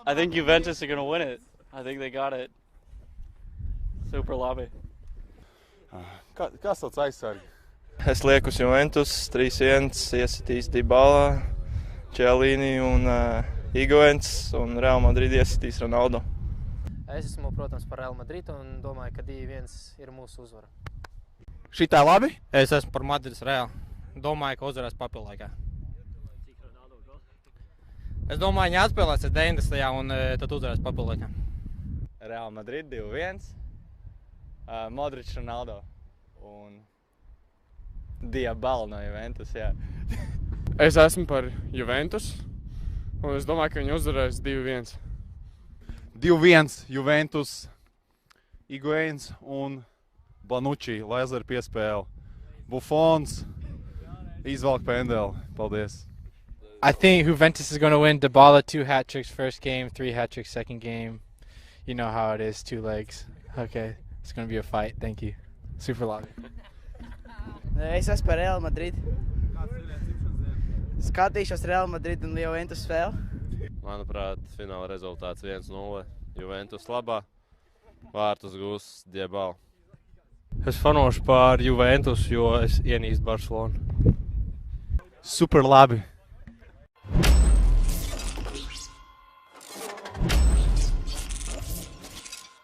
I think Juventus are going to win it. I think they got it. Super labi. Kas sauc aizsargi? Es lieku uz Juventus, 3-1, iesitīs Dybala, Chiellini un Higuains, un Real Madrid iesitīs Ronaldo. Es esmu, protams, par Real Madrid un domāju, ka 2-1 ir mūsu uzvara. Šitā labi? Es esmu par Madrids Real. Domāju, ka uzvarēs papildu laikā. Es domāju, viņi atspēlēs 90. un tad uzvarēs papildu laikā. Real Madrid 2-1, Modric Ronaldo un Dybala no Juventus, jā. Es esmu par Juventus un es domāju, ka viņi uzvarēs 2-1. 2-1 Juventus, Higuains un Bonucci, Lazara piespēle. Buffons izvelk pendeli. Paldies. I think Juventus is going to win. Dybala 2 hat-tricks first game, 3 hat-tricks second game. You know how it is, 2 legs. Okay, it's going to be a fight. Thank you. Super labi. Es esmu par Real Madrid. Skatīšos Real Madrid un Juventus spēli. Manuprāt, fināla rezultāts 1-0. Juventus labā. Vārtus gūs Dybala. Es fanošu par Juventus, jo es ienīstu Barcelonu. Super labi.